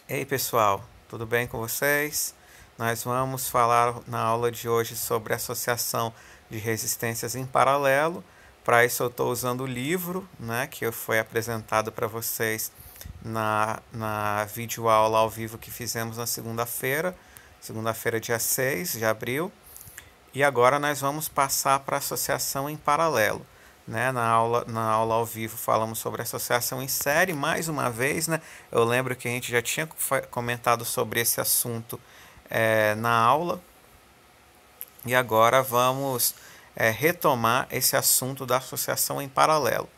Ei pessoal, tudo bem com vocês? Nós vamos falar na aula de hoje sobre associação de resistências em paralelo. Para isso eu estou usando o livro, que foi apresentado para vocês na videoaula ao vivo que fizemos na segunda-feira dia 6 de abril. E agora nós vamos passar para associação em paralelo. Na aula ao vivo falamos sobre associação em série, mais uma vez, eu lembro que a gente já tinha comentado sobre esse assunto na aula, e agora vamos retomar esse assunto da associação em paralelo,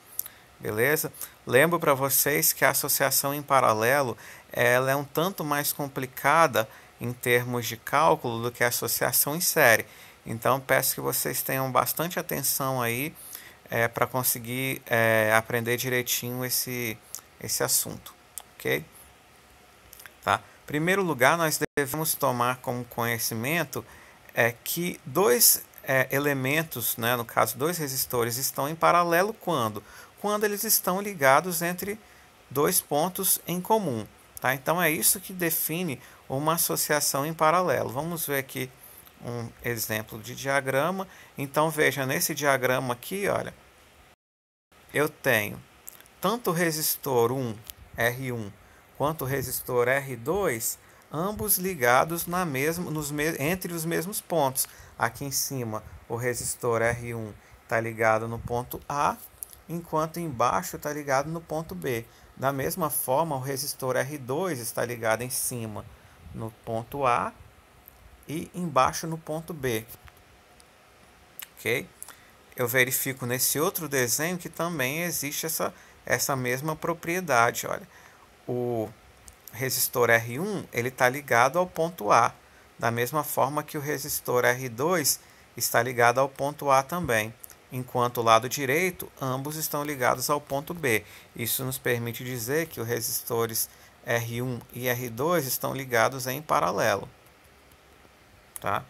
beleza? Lembro para vocês que a associação em paralelo ela é um tanto mais complicada em termos de cálculo do que a associação em série, então peço que vocês tenham bastante atenção aí para conseguir aprender direitinho esse assunto, ok? Tá? Em primeiro lugar, nós devemos tomar como conhecimento que dois elementos, no caso dois resistores, estão em paralelo quando eles estão ligados entre dois pontos em comum. Tá? Então é isso que define uma associação em paralelo. Vamos ver aqui um exemplo de diagrama. Então veja, nesse diagrama aqui, olha, eu tenho tanto o resistor R1 quanto o resistor R2, ambos ligados entre os mesmos pontos. Aqui em cima o resistor R1 está ligado no ponto A, enquanto embaixo está ligado no ponto B. Da mesma forma, o resistor R2 está ligado em cima no ponto A e embaixo no ponto B. Ok? Eu verifico nesse outro desenho que também existe essa mesma propriedade. Olha, o resistor R1 ele está ligado ao ponto A, da mesma forma que o resistor R2 está ligado ao ponto A também, enquanto o lado direito ambos estão ligados ao ponto B. Isso nos permite dizer que os resistores R1 e R2 estão ligados em paralelo. Tá?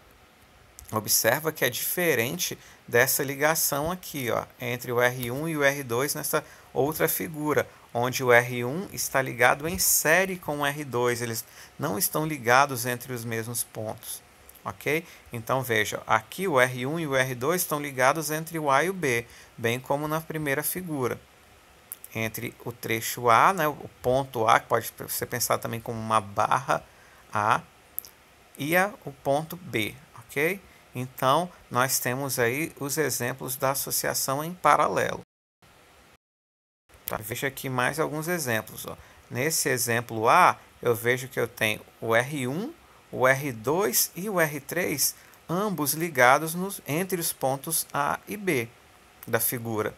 Observa que é diferente dessa ligação aqui, ó, entre o R1 e o R2 nessa outra figura, onde o R1 está ligado em série com o R2, eles não estão ligados entre os mesmos pontos, ok? Então veja, aqui o R1 e o R2 estão ligados entre o A e o B, bem como na primeira figura. Entre o trecho A, o ponto A, que pode ser pensado também como uma barra A, e o ponto B, ok? Então, nós temos aí os exemplos da associação em paralelo. Tá? Veja aqui mais alguns exemplos. Ó. Nesse exemplo A, eu vejo que eu tenho o R1, o R2 e o R3, ambos ligados entre os pontos A e B da figura.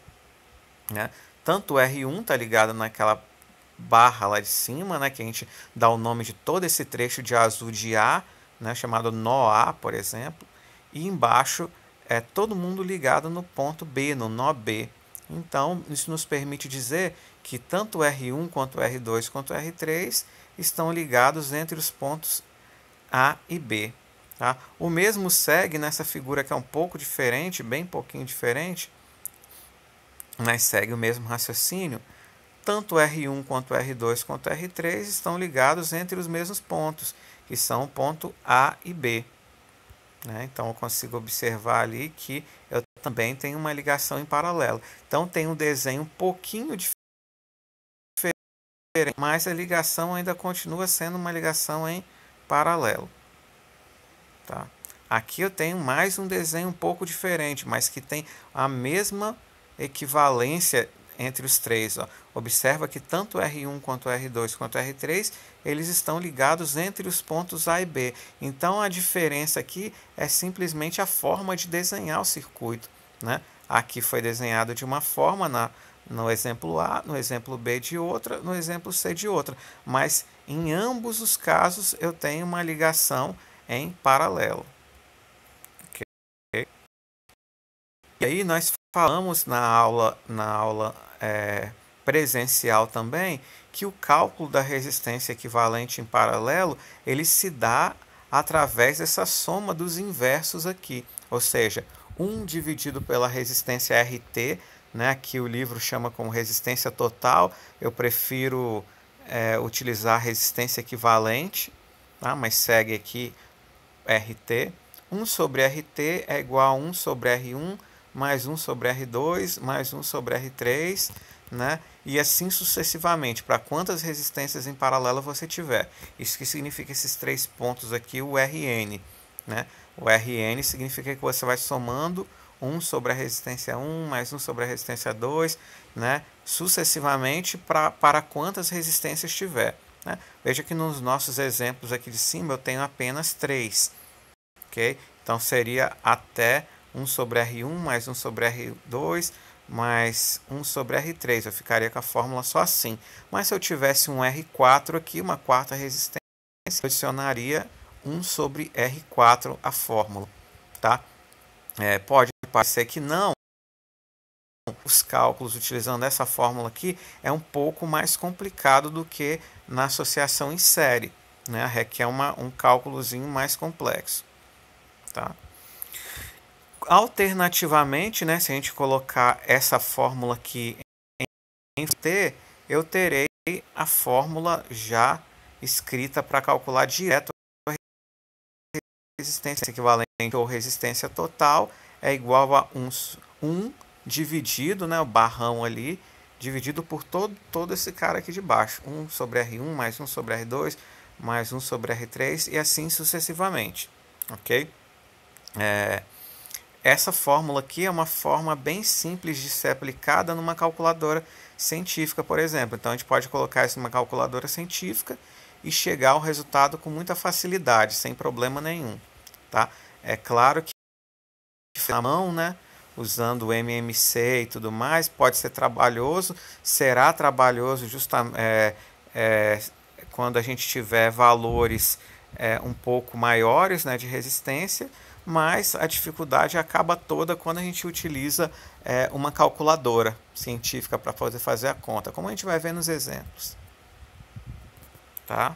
Né? Tanto o R1 está ligado naquela barra lá de cima, que a gente dá o nome de todo esse trecho de azul de A, chamado nó A, por exemplo. E embaixo é todo mundo ligado no ponto B, no nó B. Então, isso nos permite dizer que tanto o R1 quanto o R2 quanto o R3 estão ligados entre os pontos A e B. Tá? O mesmo segue nessa figura que é um pouco diferente, bem pouquinho diferente, mas segue o mesmo raciocínio. Tanto o R1 quanto o R2 quanto o R3 estão ligados entre os mesmos pontos, que são o ponto A e B. Então eu consigo observar ali que eu também tenho uma ligação em paralelo. Então tem um desenho um pouquinho diferente, mas a ligação ainda continua sendo uma ligação em paralelo. Tá? Aqui eu tenho mais um desenho um pouco diferente, mas que tem a mesma equivalência entre os três. Ó. Observa que tanto o R1 quanto o R2 quanto o R3 eles estão ligados entre os pontos A e B. Então a diferença aqui é simplesmente a forma de desenhar o circuito. Aqui foi desenhado de uma forma no exemplo A, no exemplo B de outra, no exemplo C de outra. Mas em ambos os casos eu tenho uma ligação em paralelo. Okay? E aí nós falamos na aula presencial também que o cálculo da resistência equivalente em paralelo ele se dá através dessa soma dos inversos aqui, ou seja, 1 dividido pela resistência RT, que o livro chama como resistência total, eu prefiro utilizar resistência equivalente, tá? Mas segue aqui RT. 1 sobre RT é igual a 1 sobre R1 mais 1 sobre R2 mais 1 sobre R3, né? E assim sucessivamente, para quantas resistências em paralelo você tiver. Isso que significa esses 3 pontos aqui, o Rn, né? O Rn significa que você vai somando 1 sobre a resistência 1 mais 1 sobre a resistência 2, né? Sucessivamente para quantas resistências tiver, né? Veja que nos nossos exemplos aqui de cima eu tenho apenas 3. Okay? Então seria até 1 sobre R1 mais 1 sobre R2 mais 1 sobre R3. Eu ficaria com a fórmula só assim. Mas se eu tivesse um R4 aqui, uma quarta resistência, eu adicionaria 1 sobre R4 a fórmula. Tá? Pode parecer que não. Os cálculos utilizando essa fórmula aqui é um pouco mais complicado do que na associação em série, né? Requer um cálculozinho mais complexo. Tá? Alternativamente, né, se a gente colocar essa fórmula aqui em T, eu terei a fórmula já escrita para calcular direto a resistência equivalente ou resistência total é igual a 1 dividido, né, o barrão ali, dividido por todo esse cara aqui de baixo. 1 sobre R1 mais 1 sobre R2 mais 1 sobre R3 e assim sucessivamente. Ok? Essa fórmula aqui é uma forma bem simples de ser aplicada numa calculadora científica, por exemplo. Então, a gente pode colocar isso numa calculadora científica e chegar ao resultado com muita facilidade, sem problema nenhum. Tá? É claro que na mão, né, usando o MMC e tudo mais, pode ser trabalhoso, será trabalhoso justamente quando a gente tiver valores um pouco maiores, né, de resistência, mas a dificuldade acaba toda quando a gente utiliza uma calculadora científica para poder fazer a conta, como a gente vai ver nos exemplos. Tá?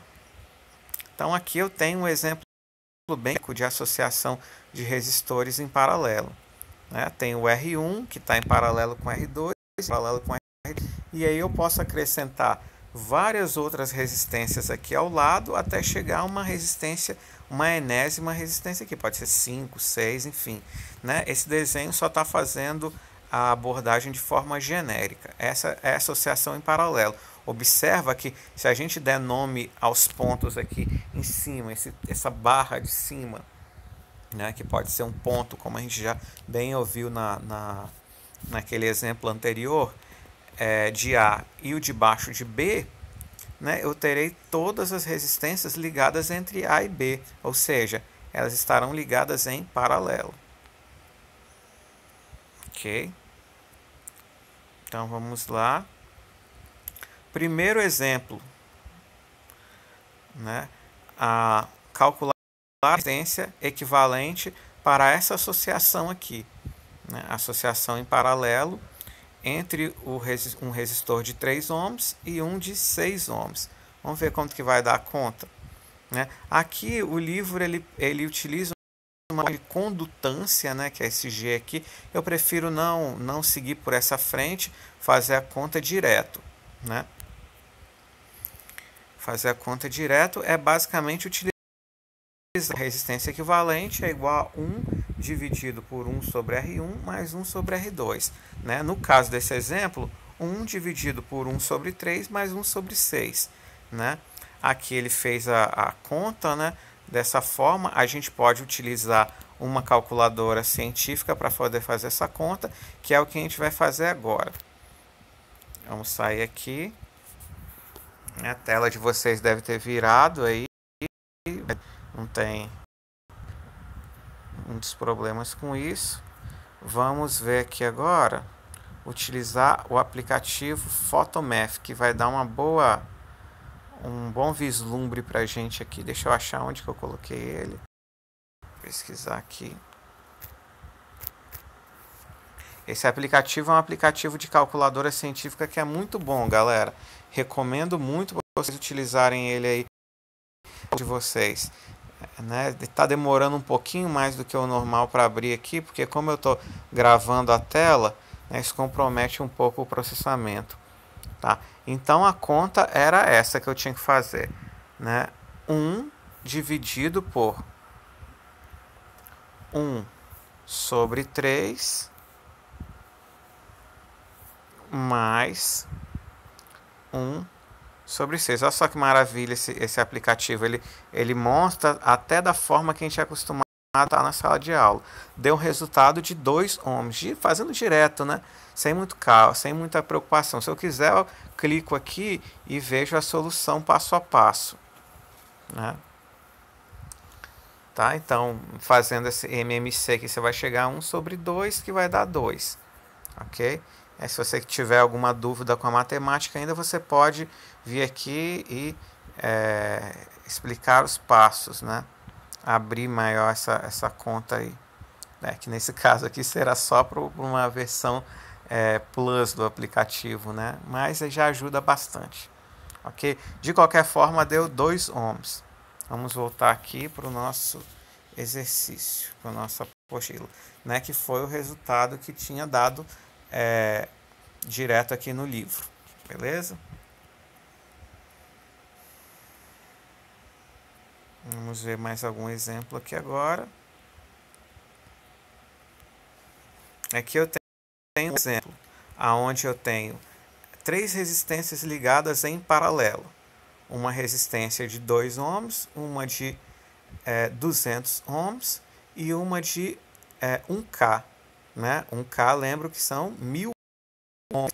Então aqui eu tenho um exemplo bem de associação de resistores em paralelo. Né? Tem o R1 que está em paralelo com R2, paralelo com R3, e aí eu posso acrescentar várias outras resistências aqui ao lado até chegar a uma resistência, uma enésima resistência aqui, pode ser 5, 6, enfim. Né? Esse desenho só está fazendo a abordagem de forma genérica. Essa é a associação em paralelo. Observa que se a gente der nome aos pontos aqui em cima, essa barra de cima, né, que pode ser um ponto, como a gente já bem ouviu naquele exemplo anterior, de A e o de baixo de B, né, eu terei todas as resistências ligadas entre A e B, ou seja, elas estarão ligadas em paralelo. Ok? Então vamos lá. Primeiro exemplo, né, a calcular a resistência equivalente para essa associação aqui, né, associação em paralelo entre um resistor de 3 ohms e um de 6 ohms. Vamos ver quanto que vai dar a conta. Né? Aqui o livro ele utiliza uma de condutância, né, que é esse G aqui. Eu prefiro não seguir por essa frente, fazer a conta direto. Né? Fazer a conta direto é basicamente utilizar a resistência equivalente é igual a 1 dividido por 1 sobre R1 mais 1 sobre R2. Né? No caso desse exemplo, 1 dividido por 1 sobre 3 mais 1 sobre 6. Né? Aqui ele fez a conta, né? Dessa forma, a gente pode utilizar uma calculadora científica para poder fazer essa conta, que é o que a gente vai fazer agora. Vamos sair aqui. A tela de vocês deve ter virado aí. Não tem muitos problemas com isso. Vamos ver aqui agora. Utilizar o aplicativo Photomath, que vai dar um bom vislumbre para a gente aqui. Deixa eu achar onde que eu coloquei ele. Vou pesquisar aqui. Esse aplicativo é um aplicativo de calculadora científica que é muito bom, galera. Recomendo muito vocês utilizarem ele aí de vocês. Né? Tá demorando um pouquinho mais do que o normal para abrir aqui, porque como eu estou gravando a tela, né, isso compromete um pouco o processamento. Tá? Então a conta era essa que eu tinha que fazer, né? 1 dividido por 1 sobre 3 mais 1 sobre 6. Olha só que maravilha esse aplicativo. Ele mostra até da forma que a gente é acostumado a estar na sala de aula. Deu um resultado de 2 ohms, fazendo direto, né? Sem muito caos, sem muita preocupação. Se eu quiser, eu clico aqui e vejo a solução passo a passo, né? Tá? Então, fazendo esse MMC aqui, você vai chegar a 1 sobre 2, que vai dar 2. Ok? Se você tiver alguma dúvida com a matemática ainda, você pode vir aqui e explicar os passos, né? Abrir maior essa conta aí. Que nesse caso aqui será só para uma versão plus do aplicativo, né? Mas já ajuda bastante. Ok? De qualquer forma, deu 2 ohms. Vamos voltar aqui para o nosso exercício, para a nossa apostila, né? Que foi o resultado que tinha dado direto aqui no livro, beleza? Vamos ver mais algum exemplo aqui agora. Aqui eu tenho um exemplo, aonde eu tenho 3 resistências ligadas em paralelo. Uma resistência de 2 ohms, uma de 200 ohms e uma de 1K. Né? 1K, lembro que são 1000 ohms.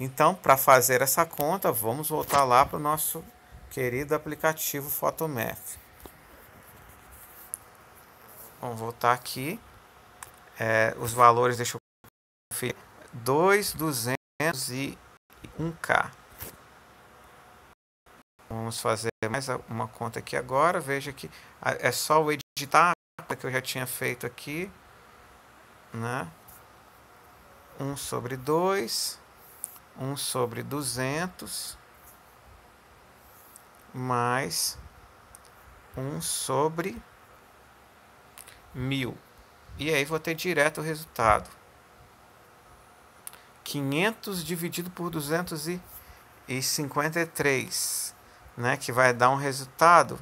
Então, para fazer essa conta, vamos voltar lá para o nosso querido aplicativo Photomath. Vamos voltar aqui. Os valores, deixa eu conferir. 2, 200 e 1K. Vamos fazer mais uma conta aqui agora. Veja que é só o editar que eu já tinha feito aqui, né? 1 sobre 2, 1 sobre 200, mais 1 sobre 1000. E aí vou ter direto o resultado. 500 dividido por 253, né? Que vai dar um resultado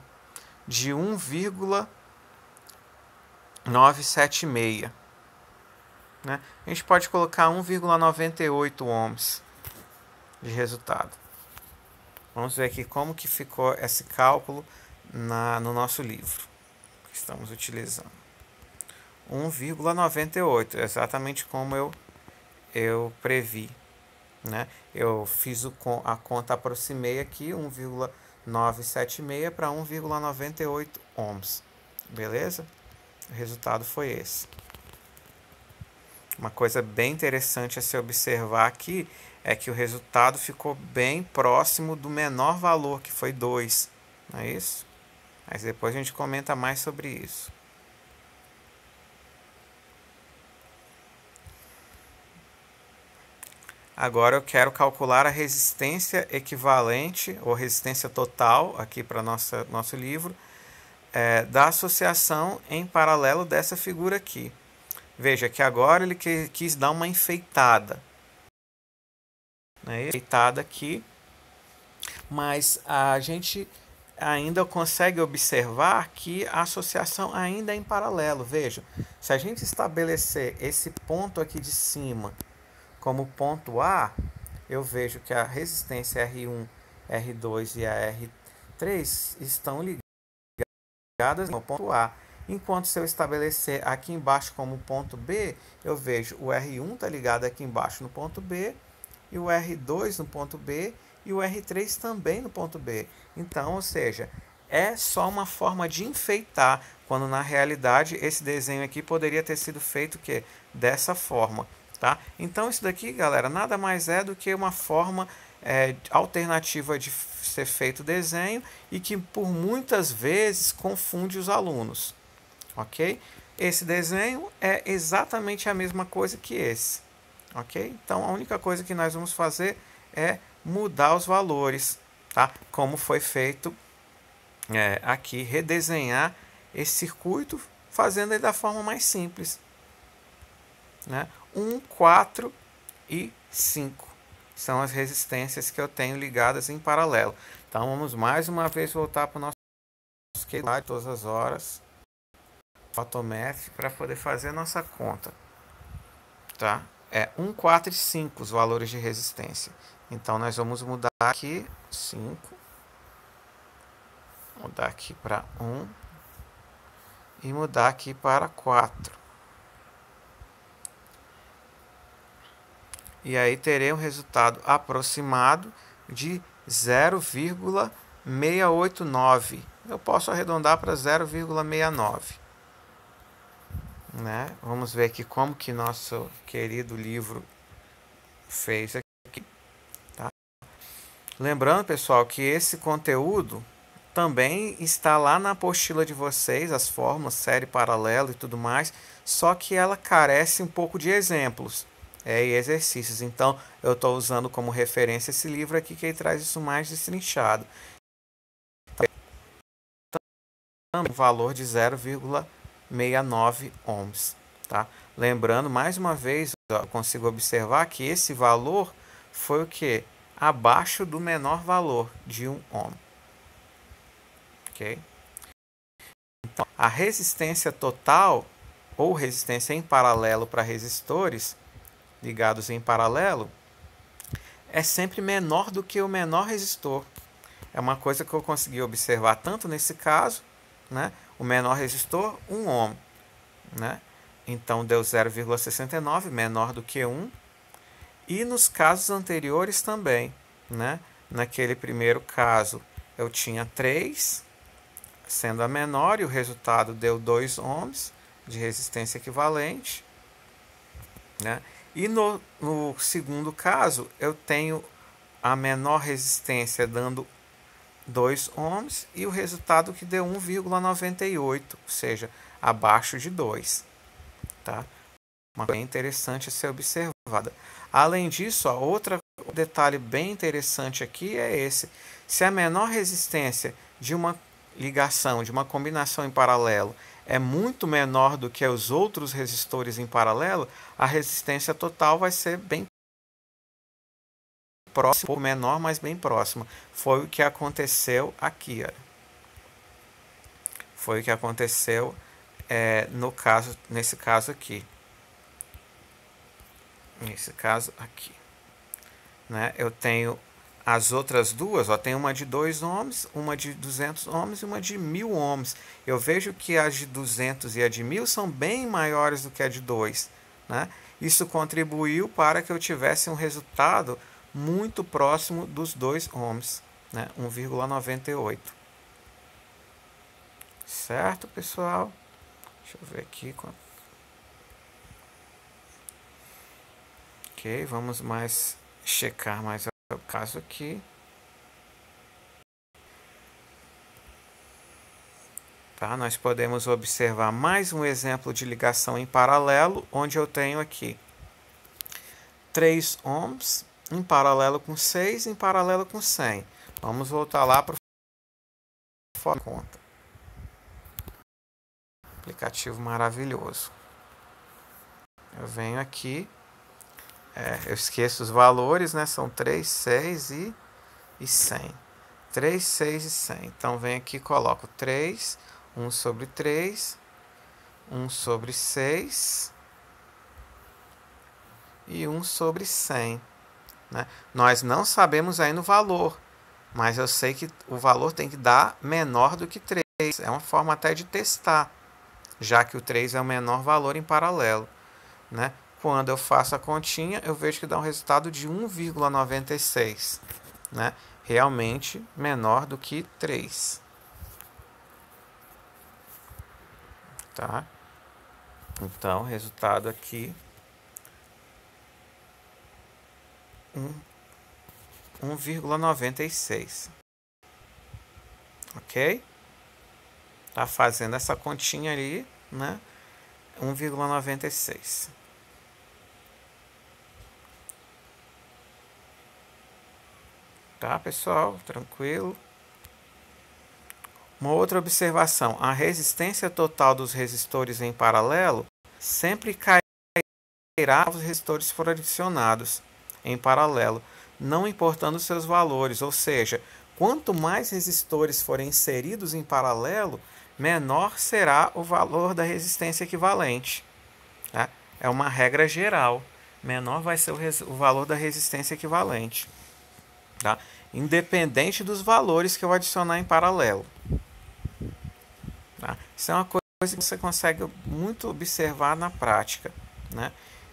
de 1,976. Né? A gente pode colocar 1,98 ohms de resultado. Vamos ver aqui como que ficou esse cálculo no nosso livro que estamos utilizando. 1,98, exatamente como eu previ. Né? Eu fiz a conta, aproximei aqui 1,976 para 1,98 ohms. Beleza? O resultado foi esse. Uma coisa bem interessante a se observar aqui é que o resultado ficou bem próximo do menor valor, que foi 2. Não é isso? Mas depois a gente comenta mais sobre isso. Agora eu quero calcular a resistência equivalente, ou resistência total, aqui para nosso livro, da associação em paralelo dessa figura aqui. Veja que agora ele quis dar uma enfeitada. Né? Enfeitada aqui. Mas a gente ainda consegue observar que a associação ainda é em paralelo. Veja, se a gente estabelecer esse ponto aqui de cima como ponto A, eu vejo que a resistência R1, R2 e a R3 estão ligadas no ponto A. Enquanto se eu estabelecer aqui embaixo como ponto B, eu vejo o R1 está ligado aqui embaixo no ponto B, e o R2 no ponto B, e o R3 também no ponto B. Então, ou seja, é só uma forma de enfeitar, quando na realidade esse desenho aqui poderia ter sido feito dessa forma. Tá? Então, isso daqui, galera, nada mais é do que uma forma alternativa de ser feito o desenho e que por muitas vezes confunde os alunos. Ok? Esse desenho é exatamente a mesma coisa que esse. Ok? Então, a única coisa que nós vamos fazer é mudar os valores, tá? Como foi feito aqui, redesenhar esse circuito, fazendo ele da forma mais simples. Né? 1, 4 e 5. são as resistências que eu tenho ligadas em paralelo. Então vamos mais uma vez voltar para o nosso lá de todas as horas, fotomath, para poder fazer a nossa conta, tá? É 1, 4 e 5 os valores de resistência. Então nós vamos mudar aqui 5, mudar aqui para 1 e mudar aqui para 4. E aí terei um resultado aproximado de 0,689. Eu posso arredondar para 0,69. Né? Vamos ver aqui como que nosso querido livro fez aqui. Tá? Lembrando, pessoal, que esse conteúdo também está lá na apostila de vocês, as fórmulas, série paralelo e tudo mais, só que ela carece um pouco de exemplos e exercícios. Então, eu estou usando como referência esse livro aqui, que ele traz isso mais destrinchado. Também o valor de 0,69 ohms. Tá? Lembrando, mais uma vez, eu consigo observar que esse valor foi o que? Abaixo do menor valor de 1 ohm. Okay? Então, a resistência total ou resistência em paralelo para resistores ligados em paralelo é sempre menor do que o menor resistor. É uma coisa que eu consegui observar tanto nesse caso, né? O menor resistor, 1 ohm, né? Então deu 0,69, menor do que 1. E nos casos anteriores também, né? Naquele primeiro caso eu tinha 3, sendo a menor, e o resultado deu 2 ohms de resistência equivalente, né? E no segundo caso, eu tenho a menor resistência dando 2 ohms e o resultado que deu 1,98, ou seja, abaixo de 2. Tá? Uma coisa interessante a ser observada. Além disso, outro detalhe bem interessante aqui é esse. Se a menor resistência de uma ligação, de uma combinação em paralelo, é muito menor do que os outros resistores em paralelo, a resistência total vai ser bem próxima, ou menor, mas bem próxima. Foi o que aconteceu aqui. Olha. Foi o que aconteceu nesse caso aqui. Nesse caso aqui. Né? Eu tenho as outras duas, ó, tem uma de 2 ohms, uma de 200 ohms e uma de 1000 ohms. Eu vejo que as de 200 e a de 1000 são bem maiores do que a de 2. Né? Isso contribuiu para que eu tivesse um resultado muito próximo dos 2 ohms, né? 1,98. Certo, pessoal? Deixa eu ver aqui. Ok, vamos checar mais o caso aqui. Tá? Nós podemos observar mais um exemplo de ligação em paralelo, onde eu tenho aqui 3 ohms em paralelo com 6, em paralelo com 100. Vamos voltar lá para o conta. Aplicativo maravilhoso. Eu venho aqui, eu esqueço os valores, né? São 3, 6 e 100. 3, 6 e 100. Então, venho aqui e coloco 3, 1 sobre 3, 1 sobre 6 e 1 sobre 100. Né? Nós não sabemos ainda o valor, mas eu sei que o valor tem que dar menor do que 3. É uma forma até de testar, já que o 3 é o menor valor em paralelo. Né? Quando eu faço a continha, eu vejo que dá um resultado de 1,96. Né? Realmente menor do que 3. Tá? Então, o resultado aqui 1,96. Ok? Tá fazendo essa continha ali, né? 1,96. Tá, pessoal? Tranquilo. Uma outra observação: a resistência total dos resistores em paralelo sempre cairá os resistores foram adicionados em paralelo. não importando seus valores, ou seja, quanto mais resistores forem inseridos em paralelo, menor será o valor da resistência equivalente. Tá? É uma regra geral. Menor vai ser o valor da resistência equivalente. Tá? Independente dos valores que eu adicionar em paralelo. Tá? Isso é uma coisa que você consegue muito observar na prática. Né?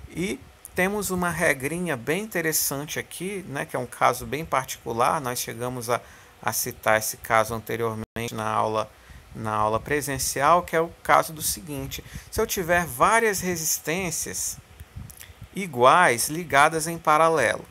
E temos uma regrinha bem interessante aqui, né, que é um caso bem particular. Nós chegamos a citar esse caso anteriormente na aula presencial, que é o caso do seguinte: se eu tiver várias resistências iguais ligadas em paralelo,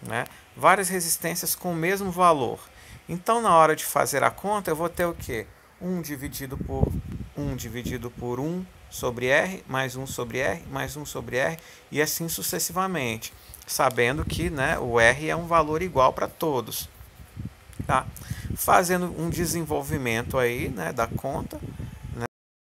né, várias resistências com o mesmo valor, então na hora de fazer a conta eu vou ter o quê? 1 dividido por 1 sobre R, mais 1 sobre R, mais 1 sobre R, e assim sucessivamente, sabendo que, né, o R é um valor igual para todos. Tá? Fazendo um desenvolvimento aí, né, da conta, né,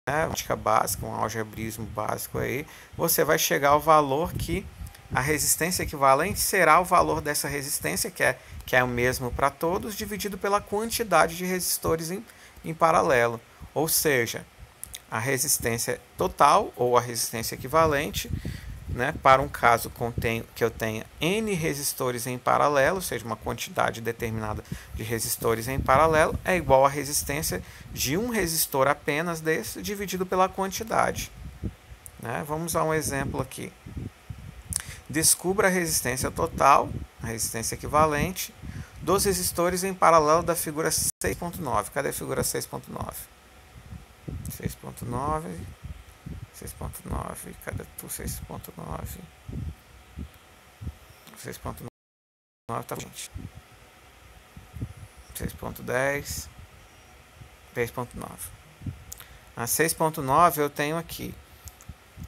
matemática básica, um algebrismo básico aí, você vai chegar ao valor que a resistência equivalente será o valor dessa resistência, que é o mesmo para todos, dividido pela quantidade de resistores em paralelo. Ou seja, a resistência total ou a resistência equivalente, né, para um caso que eu tenha N resistores em paralelo, ou seja, uma quantidade determinada de resistores em paralelo, é igual à resistência de um resistor apenas desse, dividido pela quantidade. Né? Vamos a um exemplo aqui. Descubra a resistência total, a resistência equivalente, dos resistores em paralelo da figura 6.9. Cadê a figura 6.9? 6.9, 6.9, cadê tu? 6.9, 6.9 tá gente. 6.10, 6.9. A 6.9 eu tenho aqui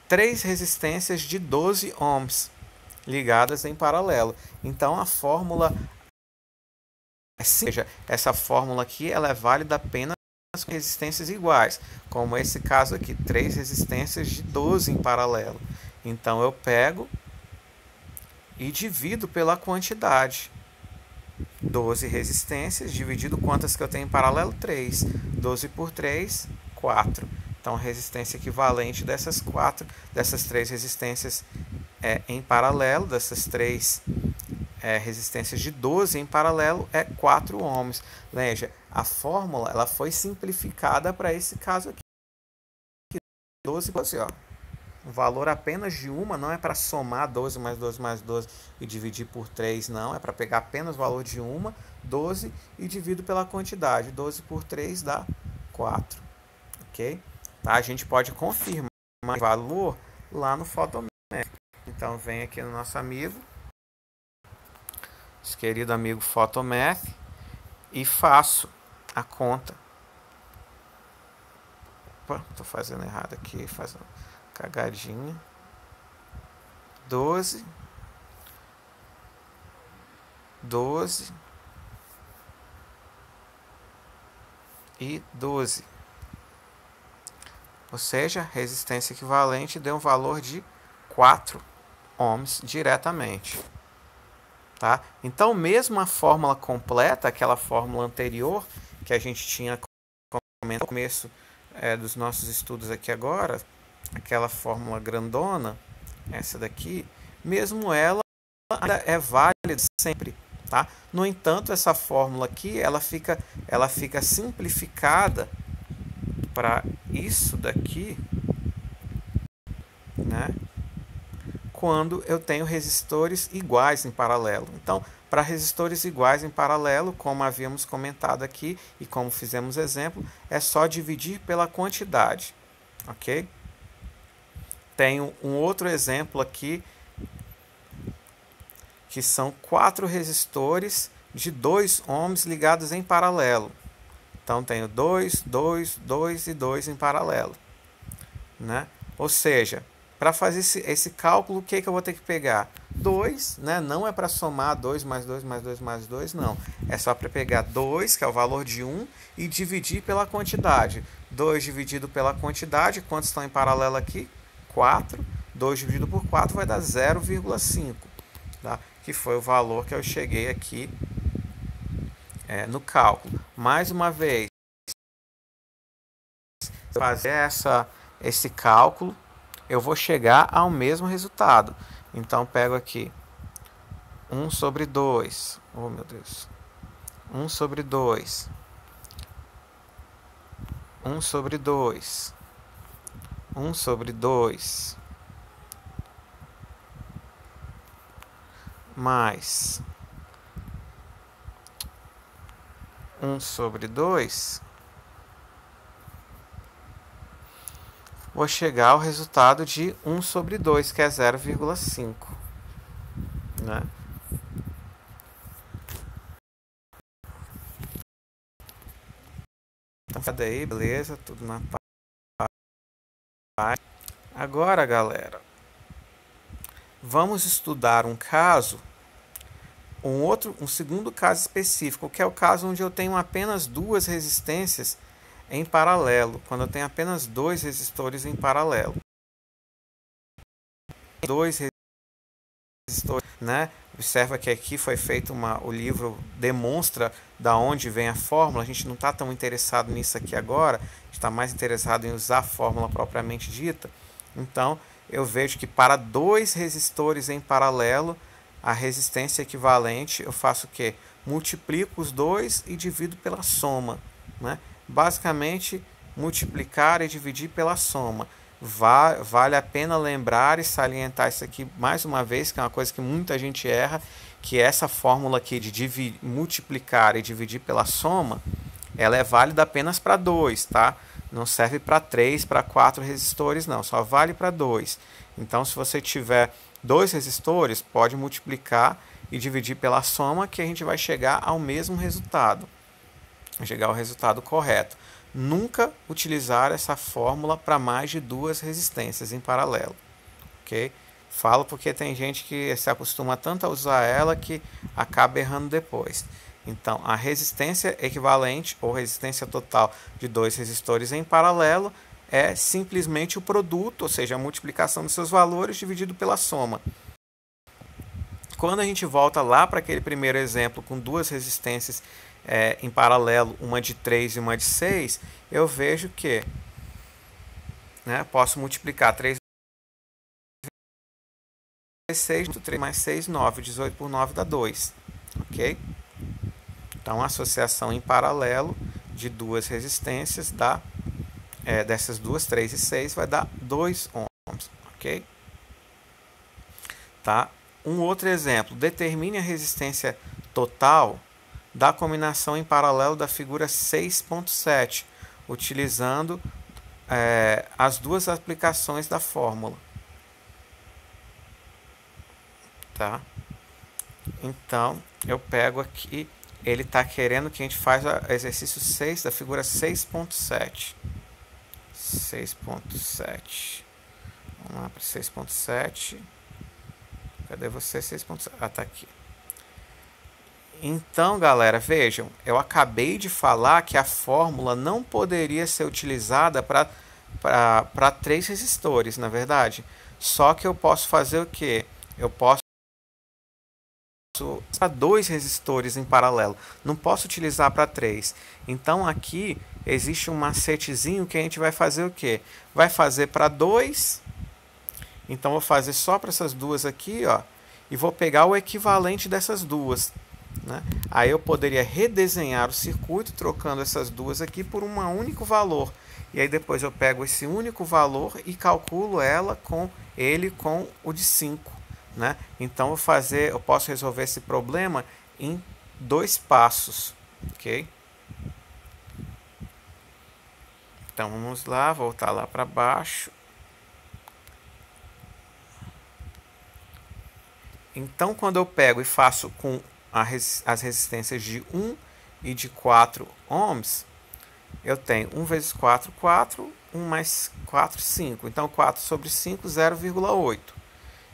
3 resistências de 12 ohms ligadas em paralelo. Então a fórmula, ou seja, essa fórmula aqui ela é válida apenas com resistências iguais, como esse caso aqui, 3 resistências de 12 em paralelo. Então eu pego e divido pela quantidade. 12 resistências, dividido quantas que eu tenho em paralelo? 3. 12 por 3, 4. Então a resistência equivalente dessas 3 resistências em paralelo, dessas 3 resistências de 12 em paralelo, é 4 ohms. Veja, a fórmula ela foi simplificada para esse caso aqui. 12, ó. O valor apenas de uma não é para somar 12 mais 12 mais 12 e dividir por 3, não. É para pegar apenas o valor de uma, 12, e divido pela quantidade. 12 por 3 dá 4. Ok? Tá? A gente pode confirmar o valor lá no Photomath. Então, vem aqui no nosso amigo, nosso querido amigo Photomath, e faço a conta. Opa, tô fazendo errado aqui, faz uma cagadinha. 12 e 12. Ou seja, resistência equivalente deu um valor de 4 ohms diretamente. Tá? Então, mesmo a fórmula completa, aquela fórmula anterior que a gente tinha comentado no começo dos nossos estudos aqui agora, aquela fórmula grandona, essa daqui, mesmo ela ainda é válida sempre. Tá? No entanto, essa fórmula aqui ela fica simplificada para isso daqui, né? Quando eu tenho resistores iguais em paralelo. Então, para resistores iguais em paralelo, como havíamos comentado aqui e como fizemos exemplo, é só dividir pela quantidade, ok? Tenho um outro exemplo aqui, que são 4 resistores de 2 ohms ligados em paralelo. Então, tenho 2, 2, 2 e 2 em paralelo, né? Ou seja, para fazer esse cálculo, o que eu vou ter que pegar? 2, né? Não é para somar 2 mais 2 mais 2 mais 2, não. É só para pegar 2, que é o valor de 1, e dividir pela quantidade. 2 dividido pela quantidade, quantos estão em paralelo aqui? 4. 2 dividido por 4 vai dar 0,5. Tá? que foi o valor que eu cheguei aqui no cálculo. Mais uma vez, fazer esse cálculo, eu vou chegar ao mesmo resultado. Então, pego aqui 1 sobre 2. Oh, meu Deus. 1 sobre 2. 1 sobre 2. 1 sobre 2. Mais 1 sobre 2. Vou chegar ao resultado de 1 sobre 2, que é 0,5. Né? Então, cadê aí? Beleza, tudo na paz. Agora, galera, vamos estudar um caso, um segundo caso específico, que é o caso onde eu tenho apenas duas resistências em paralelo, quando eu tenho apenas dois resistores em paralelo. Dois resistores, né? Observa que aqui foi feito o livro demonstra da onde vem a fórmula. A gente não está tão interessado nisso aqui agora, a gente está mais interessado em usar a fórmula propriamente dita. Então, eu vejo que para dois resistores em paralelo, a resistência equivalente, eu faço o quê? Multiplico os dois e divido pela soma. Né? Basicamente, multiplicar e dividir pela soma. Vale a pena lembrar e salientar isso aqui mais uma vez, que é uma coisa que muita gente erra, que essa fórmula aqui de multiplicar e dividir pela soma, ela é válida apenas para 2, tá? Não serve para 3, para 4 resistores, não. Só vale para 2. Então, se você tiver dois resistores, pode multiplicar e dividir pela soma, que a gente vai chegar ao mesmo resultado. Vai chegar ao resultado correto. Nunca utilizar essa fórmula para mais de duas resistências em paralelo. Ok? Falo porque tem gente que se acostuma tanto a usar ela que acaba errando depois. Então, a resistência equivalente ou resistência total de dois resistores em paralelo é simplesmente o produto, ou seja, a multiplicação dos seus valores dividido pela soma. Quando a gente volta lá para aquele primeiro exemplo com duas resistências em paralelo, uma de 3 e uma de 6, eu vejo que posso multiplicar 3 vezes 6, 3 mais 6, 9. 18 por 9 dá 2. Ok? Então, a associação em paralelo de duas resistências dessas duas, 3 e 6, vai dar 2 ohms. Ok? Tá? Um outro exemplo. Determine a resistência total da combinação em paralelo da figura 6.7, utilizando as duas aplicações da fórmula. Tá? Então, eu pego aqui, ele está querendo que a gente faça o exercício 6 da figura 6.7. 6.7. Vamos lá para 6.7. Cadê você? 6.7. Ah, tá aqui. Então, galera, vejam, eu acabei de falar que a fórmula não poderia ser utilizada para 3 resistores, na verdade. Só que eu posso fazer o quê? Eu posso para 2 resistores em paralelo. Não posso utilizar para 3. Então, aqui existe um macetezinho que a gente vai fazer o quê? Vai fazer para 2. Então, vou fazer só para essas duas aqui, ó, e vou pegar o equivalente dessas duas. Né? Aí eu poderia redesenhar o circuito trocando essas duas aqui por um único valor. E aí depois eu pego esse único valor e calculo com o de 5. Né? Então eu posso resolver esse problema em 2 passos. Ok? Então vamos lá, voltar lá para baixo. Então quando eu pego e faço com as resistências de 1 e de 4 ohms, eu tenho 1 vezes 4, 4, 1 mais 4, 5. Então, 4 sobre 5, 0,8.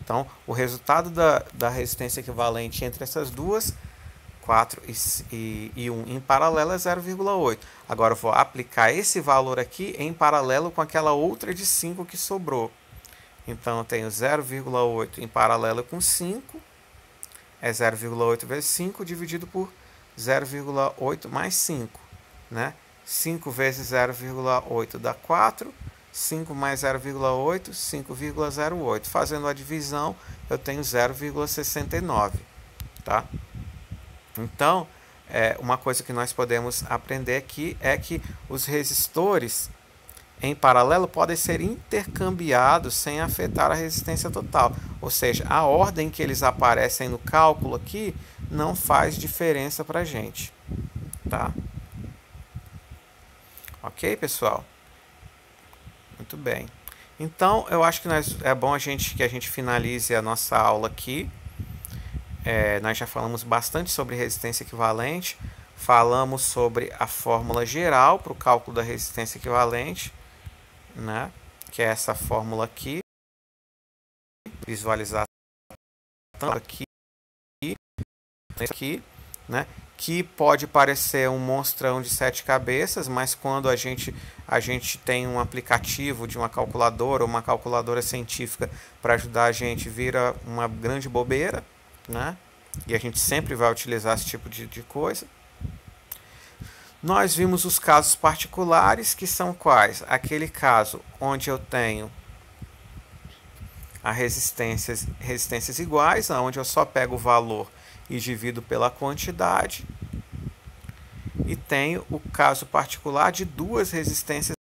Então, o resultado da resistência equivalente entre essas duas, 4 e 1 em paralelo, é 0,8. Agora, eu vou aplicar esse valor aqui em paralelo com aquela outra de 5 que sobrou. Então, eu tenho 0,8 em paralelo com 5, é 0,8 vezes 5 dividido por 0,8 mais 5, né? 5 vezes 0,8 dá 4, 5 mais 0,8, 5,08. Fazendo a divisão, eu tenho 0,69, tá? Então, uma coisa que nós podemos aprender aqui é que os resistores em paralelo podem ser intercambiados sem afetar a resistência total. Ou seja, a ordem que eles aparecem no cálculo aqui não faz diferença para a gente, tá? Ok, pessoal? Muito bem. Então, eu acho que é bom que a gente finalize a nossa aula aqui. Nós já falamos bastante sobre resistência equivalente, falamos sobre a fórmula geral para o cálculo da resistência equivalente, né? Que é essa fórmula aqui, visualização aqui, né? Que pode parecer um monstrão de 7 cabeças, mas quando a gente tem um aplicativo de uma calculadora ou uma calculadora científica para ajudar a gente, vira uma grande bobeira, né? E a gente sempre vai utilizar esse tipo de coisa. Nós vimos os casos particulares, que são quais? Aquele caso onde eu tenho resistências iguais, onde eu só pego o valor e divido pela quantidade. E tenho o caso particular de duas resistências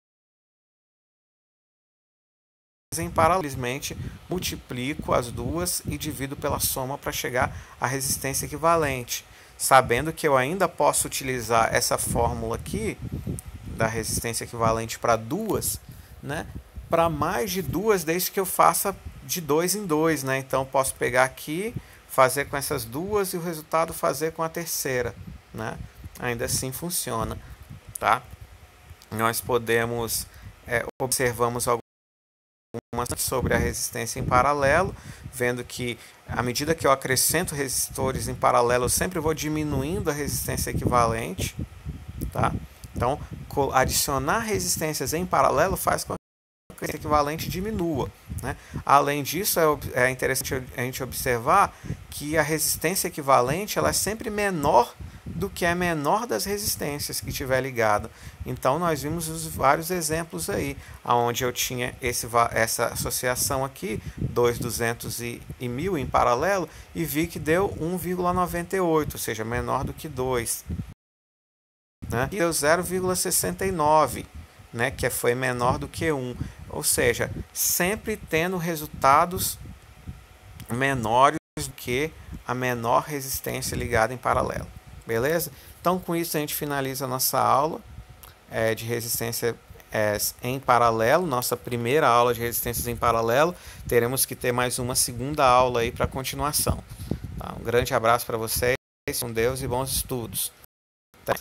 em paralelo. Simplesmente multiplico as duas e divido pela soma para chegar à resistência equivalente, sabendo que eu ainda posso utilizar essa fórmula aqui da resistência equivalente para duas, né, para mais de duas, desde que eu faça de 2 em 2, né? Então posso pegar aqui, fazer com essas duas e o resultado fazer com a terceira, né? Ainda assim funciona, tá? Nós podemos observamos algumas sobre a resistência em paralelo, vendo que à medida que eu acrescento resistores em paralelo, eu sempre vou diminuindo a resistência equivalente, tá? Então, adicionar resistências em paralelo faz com que a resistência equivalente diminua, né? Além disso, é interessante a gente observar que a resistência equivalente ela é sempre menor do que a menor das resistências que tiver ligado. Então, nós vimos vários exemplos aí, onde eu tinha essa associação aqui, 2, 200 e 1000 em paralelo, e vi que deu 1,98, ou seja, menor do que 2. Né? E deu 0,69, né? Que foi menor do que 1. Ou seja, sempre tendo resultados menores do que a menor resistência ligada em paralelo. Beleza? Então, com isso, a gente finaliza a nossa aula de resistência em paralelo, nossa primeira aula de resistências em paralelo. Teremos que ter mais uma segunda aula aí para continuação. Tá? Um grande abraço para vocês, com Deus e bons estudos. Até.